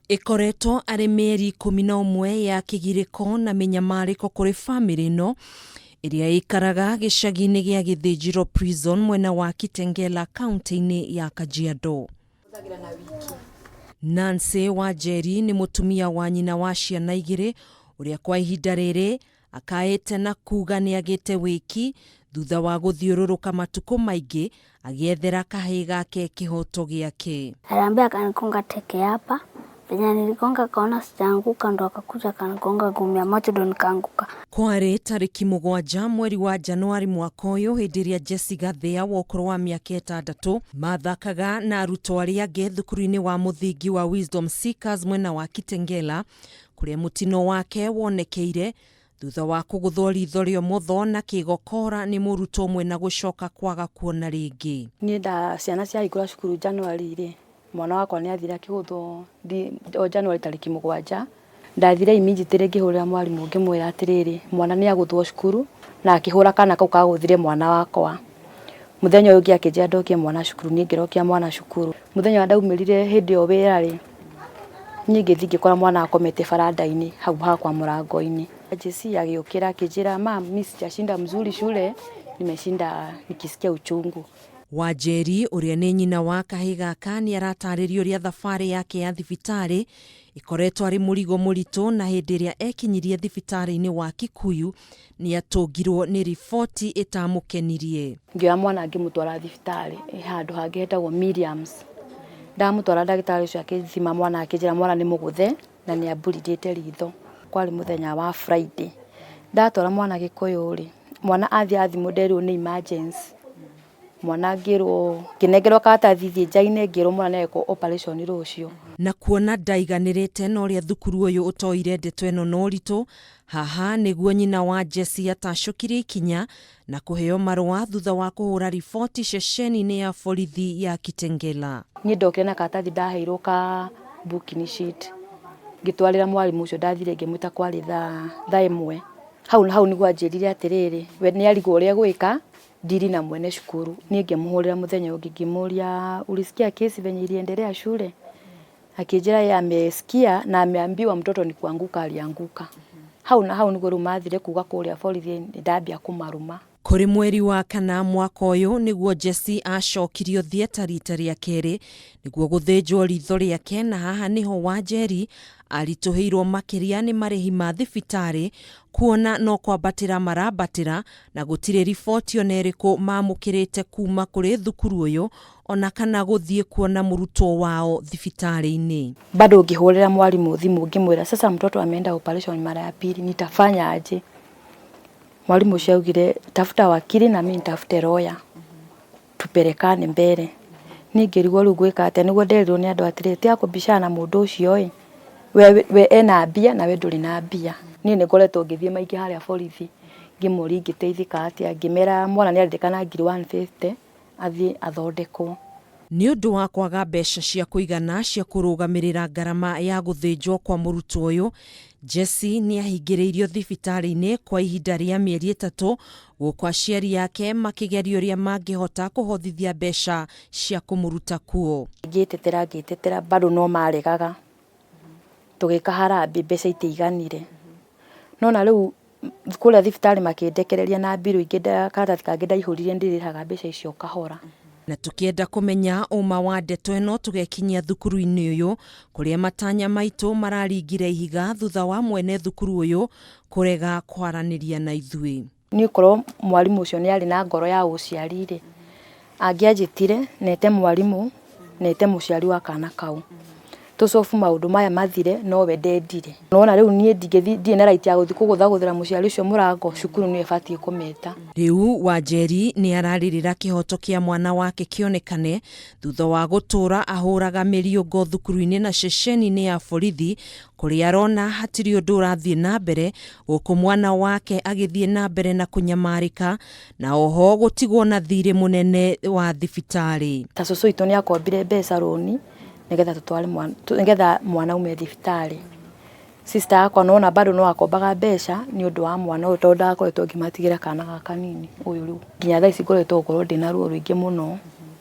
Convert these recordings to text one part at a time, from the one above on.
Ikoretwo arĩ mĩeri 11 ya kĩgirĩko na mĩnyamarĩko kũrĩ famĩlĩ ĩno ĩrĩa ĩikaraga gĩcagi-inĩ gĩa Gĩthĩnjĩro prison mwena wa Kitengela kaunti-ini ya Kajiado. Nancy Wanjeri nĩ mũtumia wa nyina wa ciana igĩrĩ ũrĩa kwa ihinda rĩrĩ akaĩte na kuga nĩagĩte wĩki thutha wa gũthiũrũrũka matukũ maingĩ agĩethera kahii gake kihoto gĩake. Aliambia akanikonga teke hapa. Venye nilikonga kaona sijaanguka ndo akakuja akanikonga gumia macho ndo nikaanguka. Kwarĩ tarĩki 7 mweri wa Januari mwaka ũyũ hĩndĩ ĩrĩa Jesse Gathĩa wa ũkũrũ wa mĩaka 6 mathakaga na arutwo arĩa angĩ thukuru-inĩ wa mũthingi wa Wisdom Seekers mwena wa Kitengela kũrĩa mũtino wake wonekeire thutha wa kũgũthwo ritho rĩa ũmotho na kĩgokora nĩ mũrutwo mwena gũcoka kwaga kuona rĩngĩ. Niĩ ciana ciahingũra cukuru Januari rĩ, mwana wakwa nĩ athire akĩgũthwo Januari tarĩki 7. Ndathire immediately ngĩhũrĩra mwarimũ ngĩmwĩra atĩrĩrĩ, mwana nĩ agũthwo cukuru na akĩhũra kana kau kagũthire mwana wakwa. Mũthenya ũyũ ũngĩ akĩnjĩra ndokie mwana cukuru, niĩ ngĩrokia mwana cukuru. Mũthenya wa ndaumĩrire hĩndĩ ĩyo wĩra rĩ, niĩ ngĩthiĩ ngĩkora mwana akomete baranda-inĩ hau hakwa mũrango-inĩ. Jesse agĩũkĩra akĩnjĩra, "Mama, mimi sijashinda mzuri shule, nimeshinda nikisikia uchungu." Wanjeri ũrĩa nĩ nyina wa kahii gaka nĩ aratarĩrio ũrĩa thabarĩ yake ya thibitarĩ ĩkoretwo arĩ mũrigo mũritũ na hĩndĩ ĩrĩa ekinyirie thibitarĩ-inĩ wa Kikuyu nĩ atũngirwo nĩ riboti ĩtamũkenirie. Ngĩoya mwana ngĩmũtwara thibitarĩ handũ hangĩ hetagwo Miriams. Ndamũtwara ndagĩtarĩ ũcio akĩthima mwana akĩnjĩra mwana nĩ mũgũthe na nĩ amburidĩte ritho. Kwarĩ mũthenya wa Friday. Ndatwara mwana Gikũyũ rĩ, mwana athimwo nderwo nĩ emergency. Mwana ngĩnengerwo karatathi nja-inĩ ngĩrwo mwana nĩekwo operation rũciũ. Na kuona ndaiganĩrĩte na ũrĩa thukuru ũyũ ũtoire ndeto ĩno na ũritũ, haha nĩguo nyina wa Jesse atacũkirie ikinya na kũheo marũa thutha wa kũhũra riboti ceceni-inĩ ya borithi ya Kitengela. Niĩ ndokire na karatathi ndaheirwo ka booking sheet. Ngĩtwarĩra mwarimũ ũcio ndathire ngĩmwĩta kwarĩ thaa imwe. Hau nĩguo anjĩrire atĩrĩrĩ, we nĩ arigwo ũrĩa gwĩka ndiri na mwene cukuru. Niĩ ngĩmũhũrĩra mũthenya ũngĩ ngĩmũria, "Ulisikia kesi venye iliendelea shule?" Akĩnjĩra yeye amesikia na ameambiwa mtoto ni kuanguka alianguka. Hau nĩguo rĩu mathire kuga kũrĩa borithi ndambia kũmaruma. Kũrĩ mweri wa kana mwaka ũyũ nĩguo Jesse acokirio thieta rita rĩa kerĩ nĩguo gũthĩnjwo ritho rĩake, na haha nĩho Wanjeri aritũhĩirwo makĩria nĩ marĩhi ma thibitarĩ kuona no kwambatĩra marambatĩra na gũtirĩ riboti ona ĩrĩkũ mamũkĩrĩte kuma kũrĩ thukuru ũyũ ona kana gũthiĩ kuona mũrutwo wao thibitarĩ-inĩ. Bado ngĩhũrĩra mwarimũ thimũ ngĩmwĩra, "Sasa mtoto ameenda operation mara ya pili, nitafanya aje?" Mwalimu ũcio augire, "Tafuta wakili na mimi nitafute lawyer. Tupelekane mbele." Niĩ ngĩrigwo rĩu gwĩka atĩa nĩguo nderirwo nĩ andũ atĩrĩrĩ, "Tiga kũbishana na mũndũ ũcio we ena mbia na we ndũrĩ na mbia." Niĩ nĩngoretwo ngĩthiĩ maingĩ harĩa borithi ngĩmũria ingĩteithĩka atĩa, ngĩmera mwana nĩ arendekana ngiri 150 athiĩ athondekwo. Nĩ ũndũ wa kwaga mbeca cia kũigana cia kũrũgamĩrĩra ngarama ya gũthĩnjwo kwa mũrutwo ũyũ, Jesse nĩ ahingĩrĩirio thibitarĩ-inĩ kwa ihinda rĩa mĩeri 3 gũkũ aciari yake makĩgeria ũrĩa mangĩhota kũhothithia mbeca cia kũmũruta kuo. Ngĩtetera bado no maregaga. Tũgĩka harambĩ mbeca itiganire. No na rĩu kũrĩa thibitarĩ makĩndekereria na mbirũ ingĩ karatathi kangĩ ndaihũrire ndĩrĩhaga mbeca icio kahora. Na tũkĩenda kũmenya ũma wa ndeto ĩno tũgekinyia thukuru-inĩ ũyũ kũrĩa matanya maitũ mararingire ihiga thutha wa mwene thukuru ũyũ kũrega kwaranĩria na ithuĩ. Nĩ ũkorwo mwarimũ ũcio nĩ arĩ na ngoro ya ũciari rĩ, angĩanjĩtire nete mwarimũ nete mũciari wa kana kau. Tũcobu maũndũ maya mathire no we ndendire. Nona rĩu niĩ ndingĩthiĩ na right ya gũthiĩ kũgũthagũthĩra mũciari ũcio mũrango, cukuru nĩ ĩbatiĩ kũmeta. Rĩu Wanjeri nĩ ararĩrĩra kĩhoto kĩa mwana wake kĩonekane thutha wa gũtũra ahũraga mĩriũngo thukuru-inĩ na ceceni-inĩ ya borithi kũrĩa arona hatirĩ ũndũ ũrathiĩ na mbere gũkũ mwana wake agĩthiĩ na mbere na kũnyamarĩka na oho gũtigwo na thirĩ mũnene wa thibitarĩ. Ta cũcũ itũ nĩ akombire mbeca rũni nĩgetha mwana ume thibitarĩ. Sister yakwa nona bado no akombaga mbeca nĩ ũndũ wa mwana ũyũ tondũ ndakoretwo ngĩmatigĩra kana gaka nini ũyũ rĩu. Nginya thaa ici ngoretwo ngorwo ndĩna ruo rũingĩ mũno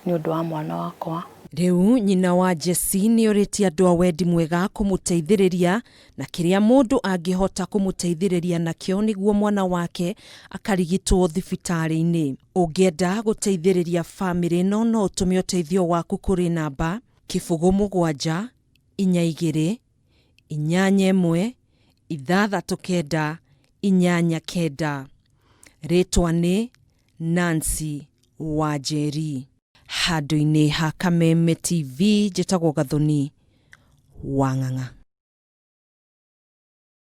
nĩ ũndũ wa mwana wakwa. Riu nyina wa Jesse ni oriti andu a wendi mwega kumuteithiriria na kiria mundu angihota kumuteithiriria nakio niguo mwana wake akarigitwo thibitari-ini. Ungienda guteithiriria family no utume uteithio waku kuri namba 07 42 81 639 89. Ritwa ni Nancy Wanjeri. Handu-ini ha Kameme TV, njitagwo Gathoni wa Ng'ang'a.